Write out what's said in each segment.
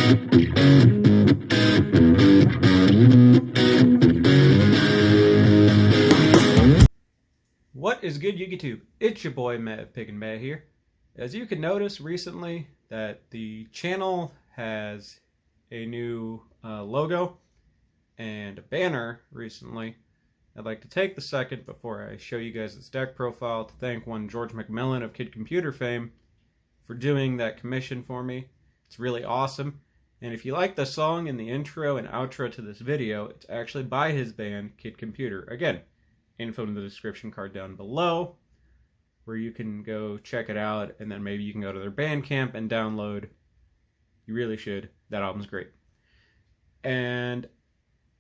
What is good, YouTube? It's your boy Matt Pig and Matt here. As you can notice recently that the channel has a new logo and a banner recently. I'd like to take the second before I show you guys this deck profile to thank one George McMillian of Kid Computer fame for doing that commission for me. It's really awesome. And if you like the song in the intro and outro to this video, it's actually by his band, Kid Computer. Again, info in the description card down below where you can go check it out, and then maybe you can go to their Bandcamp and download. You really should. That album's great. And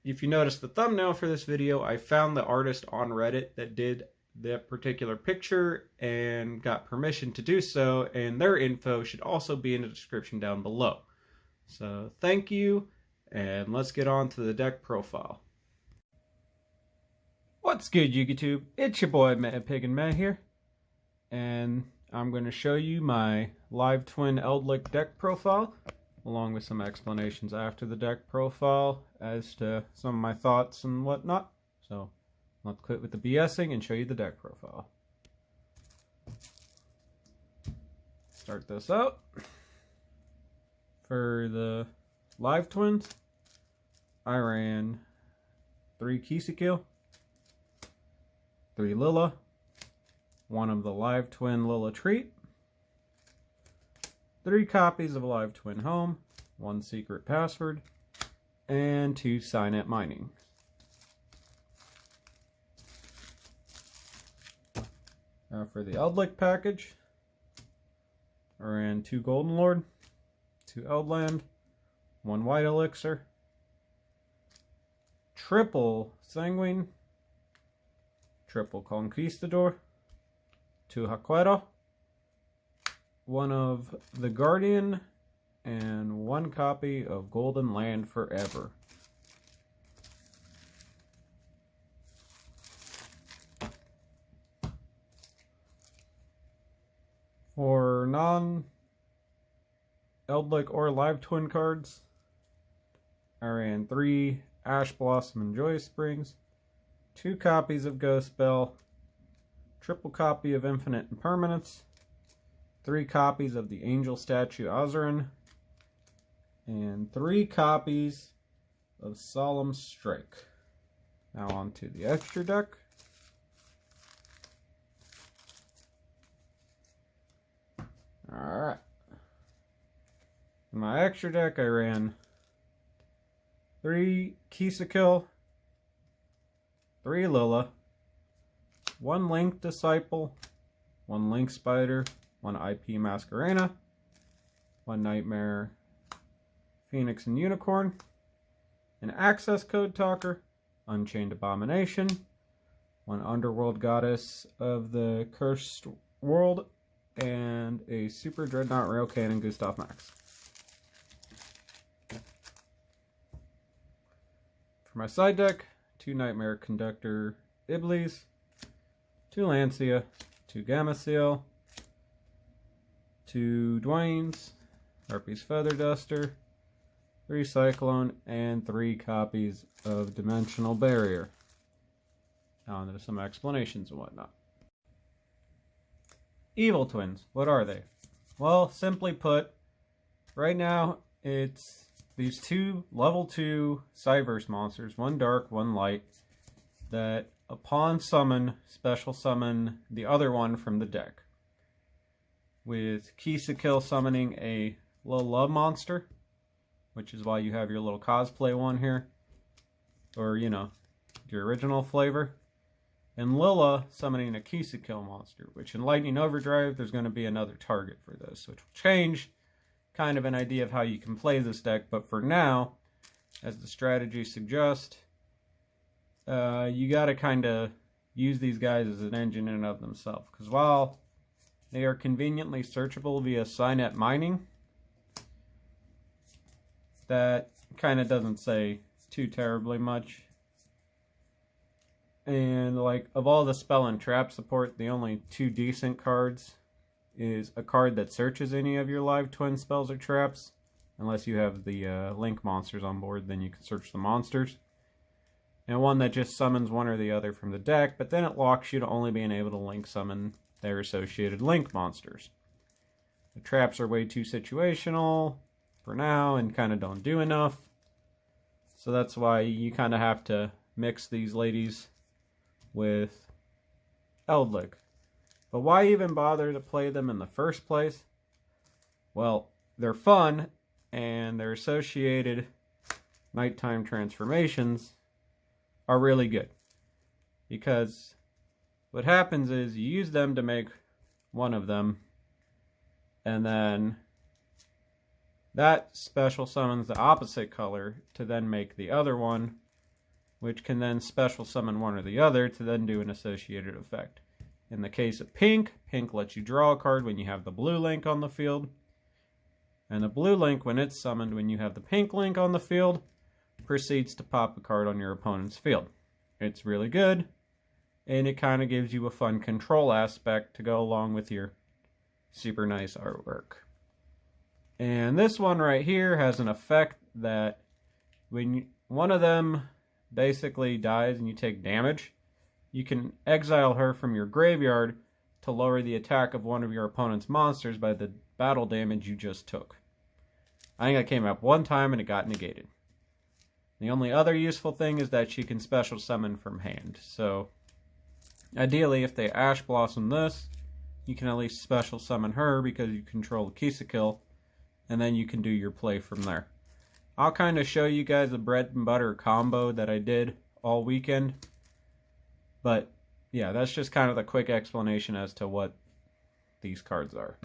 if you notice the thumbnail for this video, I found the artist on Reddit that did that particular picture and got permission to do so, and their info should also be in the description down below. So thank you, and let's get on to the deck profile. What's good, YouTube? It's your boy Matt Pig and Matt here, and I'm going to show you my live twin Eldlich deck profile, along with some explanations after the deck profile as to some of my thoughts and whatnot. So let's quit with the BSing and show you the deck profile. Start this out. For the live twins, I ran 3 Kisikil, 3 Lilla, 1 of the live twin Lilla Treat, 3 copies of Live Twin Home, 1 Secret Password, and 2 Signet Mining. Now for the Eldlich package, I ran 2 Golden Lord, 2 Eldland, 1 White Elixir, triple Sanguine, triple Conquistador, 2 Haquero, 1 of the Guardian, and 1 copy of Golden Land Forever. For non-Eldlich or Live Twin cards, I ran 3 Ash Blossom and Joy Springs, 2 copies of Ghost Bell, triple copy of Infinite Impermanence, 3 copies of the Angel Statue Azurin, and 3 copies of Solemn Strike. Now on to the extra deck. Alright. In my extra deck I ran 3 Kisikil, 3 Lilla, 1 Link Disciple, 1 Link Spider, 1 IP Masquerena, 1 Nightmare Phoenix and Unicorn, an Access Code Talker, Unchained Abomination, 1 Underworld Goddess of the Cursed World, and a Super Dreadnought Rail Cannon Gustav Max. For my side deck, 2 Nightmare Conductor Iblis, 2 Lancia, 2 Gamma Seal, 2 Dwayne's, Harpy's Feather Duster, 3 Cyclone, and 3 copies of Dimensional Barrier. Now on to some explanations and whatnot. Evil Twins, what are they? Well, simply put, right now it's these 2 level 2 Cyverse monsters, 1 dark, 1 light, that upon summon, special summon the other one from the deck. With Kisikil summoning a little love monster, which is why you have your little cosplay one here, or, you know, your original flavor. And Lilla summoning a Kisikil monster, which in Lightning Overdrive there's going to be another target for this, which will change kind of an idea of how you can play this deck. But for now, as the strategy suggests, you got to kind of use these guys as an engine in and of themselves. Because while they are conveniently searchable via Signet Mining, that kind of doesn't say too terribly much. And like, of all the spell and trap support, the only 2 decent cards is a card that searches any of your live twin spells or traps, unless you have the link monsters on board, then you can search the monsters. And one that just summons one or the other from the deck, but then it locks you to only being able to link summon their associated link monsters. The traps are way too situational for now and kind of don't do enough. So that's why you kind of have to mix these ladies with Eldlich. But why even bother to play them in the first place? Well, they're fun, and their associated nighttime transformations are really good. Because what happens is you use them to make one of them, and then that special summons the opposite color to then make the other one, which can then special summon one or the other to then do an associated effect. In the case of pink, pink lets you draw a card when you have the blue link on the field. And the blue link, when it's summoned when you have the pink link on the field, proceeds to pop a card on your opponent's field. It's really good, and it kind of gives you a fun control aspect to go along with your super nice artwork. And this one right here has an effect that when one of them basically dies and you take damage, you can exile her from your graveyard to lower the attack of one of your opponent's monsters by the battle damage you just took. I think that came up one time and it got negated. The only other useful thing is that she can special summon from hand. So ideally, if they Ash Blossom this, you can at least special summon her because you control the Kisakill, and then you can do your play from there. I'll kind of show you guys a bread and butter combo that I did all weekend. But yeah, that's just kind of the quick explanation as to what these cards are.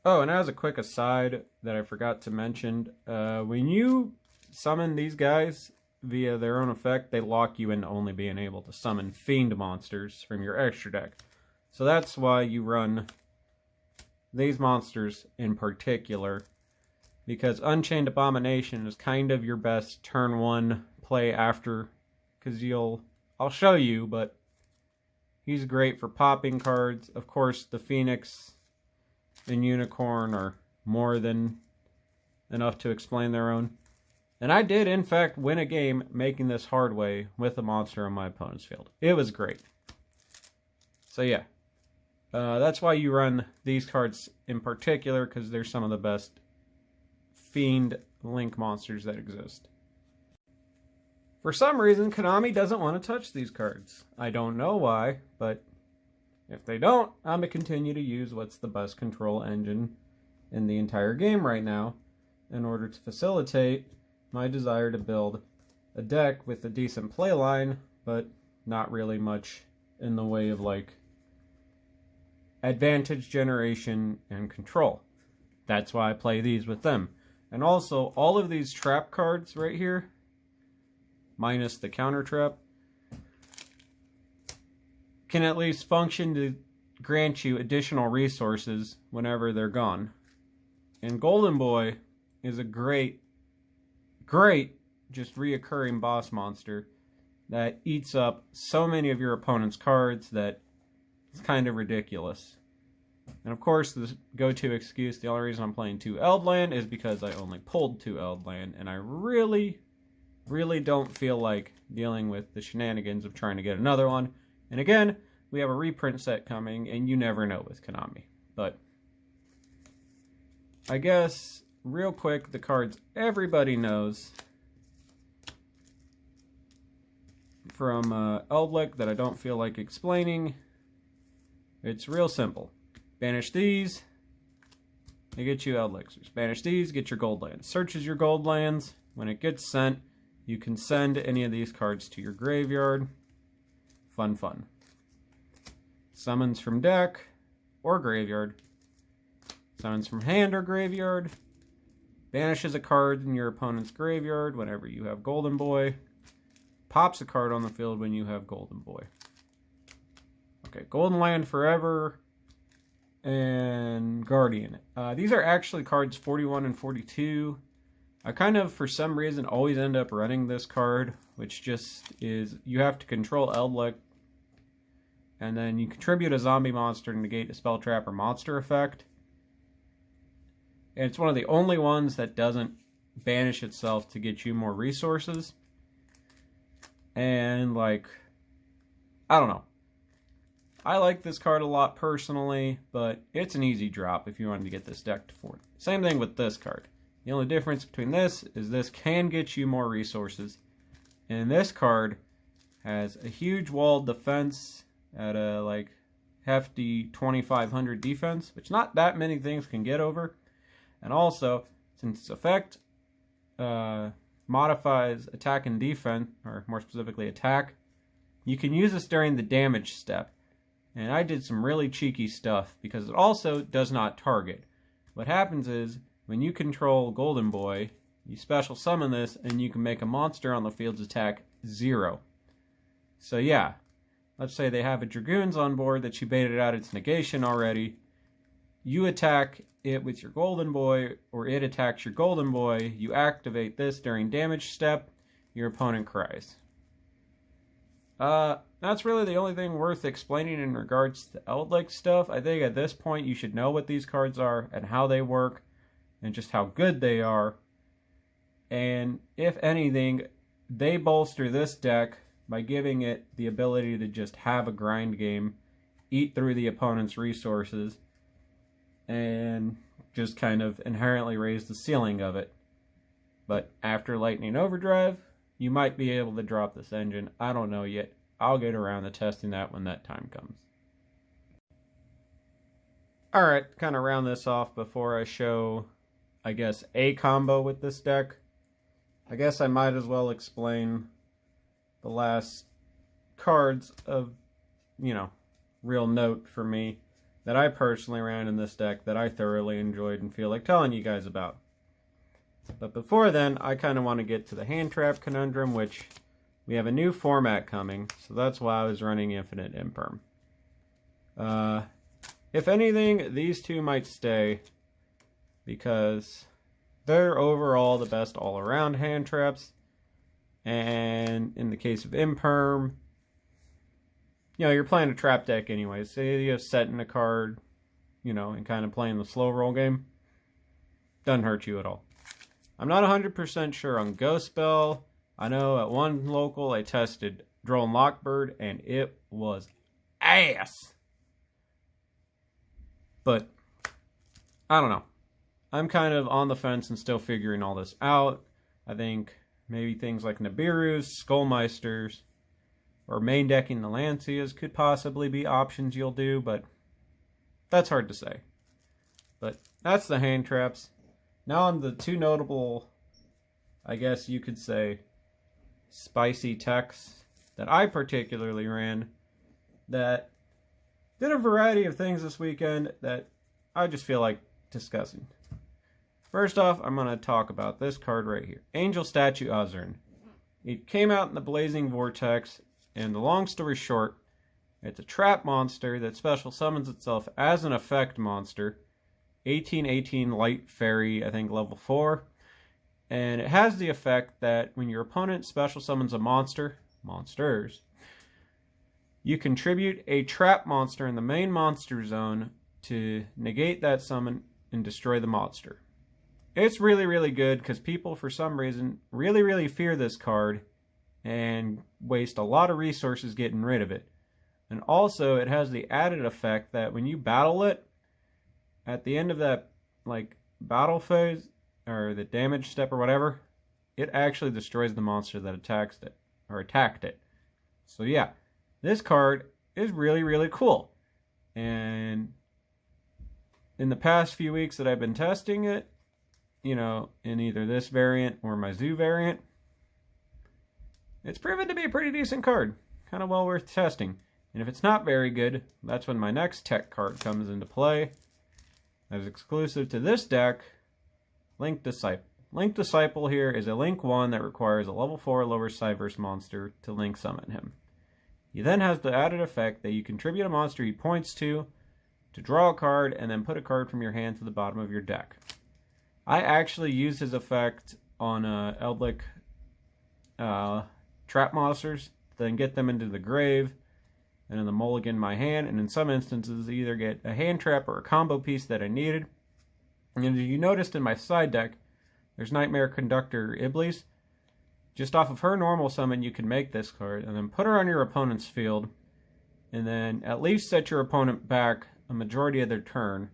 Oh, and as a quick aside that I forgot to mention, when you summon these guys via their own effect, they lock you into only being able to summon fiend monsters from your extra deck. So that's why you run these monsters in particular, because Unchained Abomination is kind of your best turn one play after, because I'll show you, but he's great for popping cards. Of course, the Phoenix and Unicorn are more than enough to explain their own. And I did, in fact, win a game making this hard way with a monster on my opponent's field. It was great. So yeah, that's why you run these cards in particular, because they're some of the best Fiend Link monsters that exist. For some reason, Konami doesn't want to touch these cards. I don't know why, but if they don't, I'm going to continue to use what's the best control engine in the entire game right now in order to facilitate my desire to build a deck with a decent play line, but not really much in the way of like advantage generation and control. That's why I play these with them. And also, all of these trap cards right here, minus the counter trap, can at least function to grant you additional resources whenever they're gone. And Golden Boy is a great just reoccurring boss monster that eats up so many of your opponent's cards that it's kind of ridiculous. And of course, the go-to excuse, the only reason I'm playing 2 Eldland is because I only pulled 2 Eldland, and I really don't feel like dealing with the shenanigans of trying to get another one. And again, we have a reprint set coming, and you never know with Konami. But I guess, real quick, the cards everybody knows from Eldlich that I don't feel like explaining. It's real simple. Banish these, they get you Eldlichs. Banish these, get your gold lands. Searches your gold lands. When it gets sent, you can send any of these cards to your graveyard. Fun. Summons from deck or graveyard. Summons from hand or graveyard. Banishes a card in your opponent's graveyard whenever you have Golden Boy. Pops a card on the field when you have Golden Boy. Okay, Golden Land Forever and Guardian. These are actually cards 41 and 42. I kind of, for some reason, always end up running this card, which just is, you have to control Eldlich, and then you contribute a zombie monster to negate a spell trap or monster effect. And it's one of the only ones that doesn't banish itself to get you more resources. And, like, I don't know. I like this card a lot personally, but it's an easy drop if you wanted to get this deck to 40. Same thing with this card. The only difference between this is this can get you more resources. And this card has a huge walled defense at a, like, hefty 2,500 defense, which not that many things can get over. And also, since its effect modifies attack and defense, or more specifically attack, you can use this during the damage step. And I did some really cheeky stuff because it also does not target. What happens is, when you control Golden Boy, you special summon this and you can make a monster on the field's attack 0. So yeah, let's say they have a Dragoons on board that you baited out its negation already. You attack it with your Golden Boy, or it attacks your Golden Boy. You activate this during damage step. Your opponent cries. That's really the only thing worth explaining in regards to Eldlich stuff. I think at this point you should know what these cards are and how they work and just how good they are. And if anything, they bolster this deck by giving it the ability to just have a grind game, eat through the opponent's resources, and just kind of inherently raise the ceiling of it. But after Lightning Overdrive, you might be able to drop this engine. I don't know yet. I'll get around to testing that when that time comes. Alright, kind of round this off before I show, I guess, a combo with this deck. I guess I might as well explain the last cards of, you know, real note for me that I personally ran in this deck that I thoroughly enjoyed and feel like telling you guys about. But before then, I kind of want to get to the hand trap conundrum, which we have a new format coming, so that's why I was running Infinite Imperm. If anything, these two might stay because they're overall the best all-around hand traps. And in the case of Imperm, you know, you're playing a trap deck anyway. So you have setting a card, you know, and kind of playing the slow roll game. Doesn't hurt you at all. I'm not 100% sure on Ghost Spell. I know at one local I tested Drone Lockbird and it was ass. But I don't know. I'm kind of on the fence and still figuring all this out. I think maybe things like Nibiru's, Skullmeisters, or main decking the Lancias could possibly be options you'll do, but that's hard to say. But that's the hand traps. Now on the two notable, I guess you could say, spicy techs that I particularly ran that did a variety of things this weekend that I just feel like discussing. First off, I'm going to talk about this card right here. Angel Statue Azurn. It came out in the Blazing Vortex, and the long story short, it's a trap monster that special summons itself as an effect monster. 18/18 Light Fairy, I think level 4. And it has the effect that when your opponent special summons a monsters, you contribute a trap monster in the main monster zone to negate that summon and destroy the monster. It's really, really good because people, for some reason, really, really fear this card and waste a lot of resources getting rid of it. And also, it has the added effect that when you battle it, at the end of that, like, battle phase, or the damage step or whatever, it actually destroys the monster that attacked it. So yeah, this card is really, really cool. And in the past few weeks that I've been testing it, you know, in either this variant or my Zoo variant, it's proven to be a pretty decent card. Kind of well worth testing. And if it's not very good, that's when my next tech card comes into play. As exclusive to this deck, Link Disciple. Link Disciple here is a Link 1 that requires a level 4 lower Cyverse monster to Link summon him. He then has the added effect that you contribute a monster he points to draw a card, and then put a card from your hand to the bottom of your deck. I actually used his effect on Eldlich trap monsters, then get them into the grave, and then the mulligan my hand, and in some instances either get a hand trap or a combo piece that I needed. And you noticed in my side deck, there's Nightmare Conductor Eldlich. Just off of her normal summon, you can make this card, and then put her on your opponent's field, and then at least set your opponent back a majority of their turn,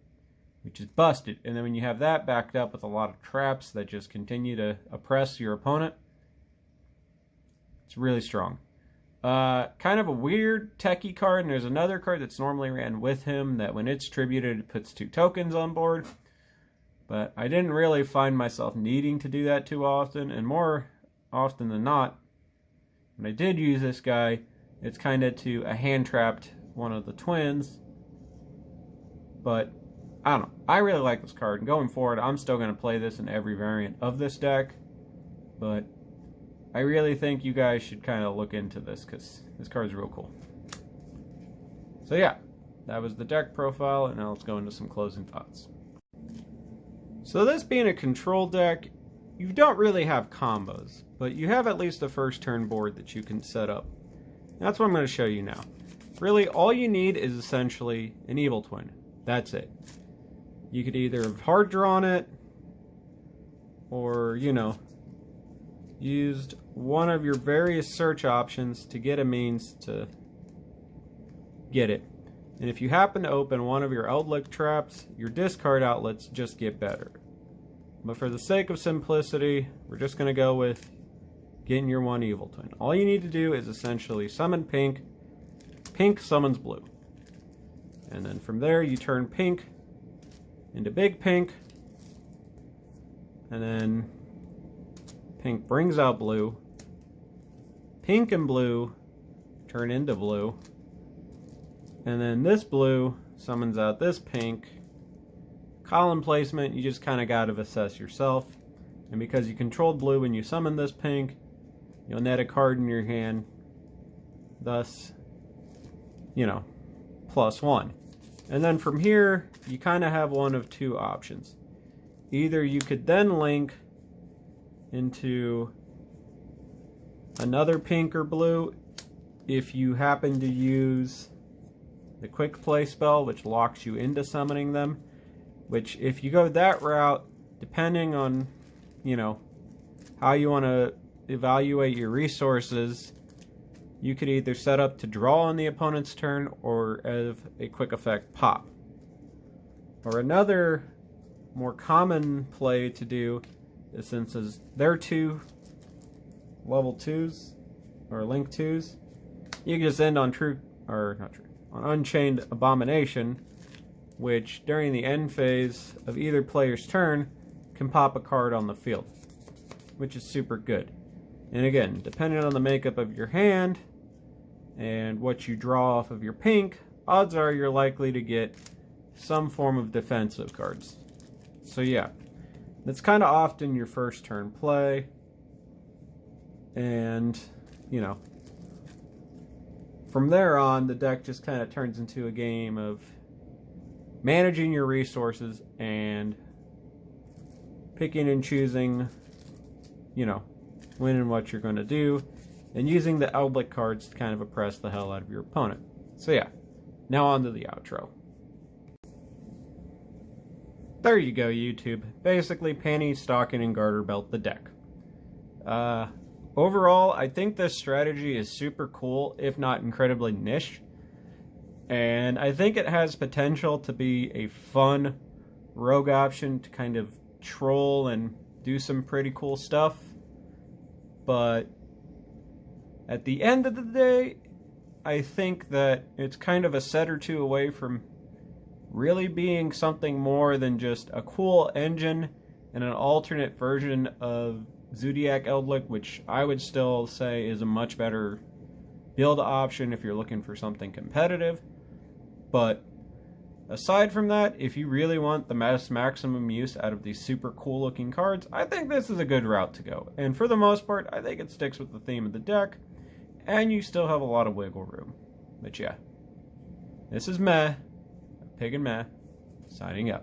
which is busted. And then when you have that backed up with a lot of traps that just continue to oppress your opponent, it's really strong. Kind of a weird techie card, and there's another card that's normally ran with him that when it's tributed, it puts 2 tokens on board. But I didn't really find myself needing to do that too often, and more often than not, when I did use this guy, it's kind of to a hand-trapped one of the twins. But I don't know. I really like this card, and going forward, I'm still going to play this in every variant of this deck. But I really think you guys should kind of look into this, because this card's real cool. So yeah, that was the deck profile, and now let's go into some closing thoughts. So this being a control deck, you don't really have combos, but you have at least a first turn board that you can set up. And that's what I'm going to show you now. Really, all you need is essentially an Evil Twin. That's it. You could either have hard drawn it, or, you know, used one of your various search options to get a means to get it. And if you happen to open one of your Eldlich traps, your discard outlets just get better. But for the sake of simplicity, we're just going to go with getting your one Evil Twin. All you need to do is essentially summon pink. Pink summons blue. And then from there, you turn pink into big pink. And then pink brings out blue. Pink and blue turn into blue. And then this blue summons out this pink. Column placement, you just kind of got to assess yourself. And because you controlled blue when you summon this pink, you'll net a card in your hand. Thus, you know, +1. And then from here, you kind of have one of 2 options. Either you could then link into another pink or blue if you happen to use the quick play spell, which locks you into summoning them. Which, if you go that route, depending on, you know, how you want to evaluate your resources, you could either set up to draw on the opponent's turn or as a quick effect pop. Or another more common play to do is, since they're 2 level 2s or link 2s, you can just end on on Unchained Abomination, which during the end phase of either player's turn can pop a card on the field, which is super good. And again, depending on the makeup of your hand and what you draw off of your pink, odds are you're likely to get some form of defensive cards. So yeah, that's kind of often your first turn play. And, you know, from there on, the deck just kind of turns into a game of managing your resources and picking and choosing, you know, when and what you're going to do, and using the Eldlich cards to kind of oppress the hell out of your opponent. So yeah, now on to the outro. There you go, YouTube. Basically, Panty, Stocking, and Garter Belt the deck. Overall, I think this strategy is super cool, if not incredibly niche. And I think it has potential to be a fun rogue option to kind of troll and do some pretty cool stuff. But at the end of the day, I think that it's kind of a set or two away from really being something more than just a cool engine and an alternate version of Zodiac Eldlich, which I would still say is a much better build option if you're looking for something competitive. But aside from that, if you really want the maximum use out of these super cool looking cards, I think this is a good route to go. And for the most part, I think it sticks with the theme of the deck, and you still have a lot of wiggle room. But yeah, this is Meh, Pig and Meh, signing out.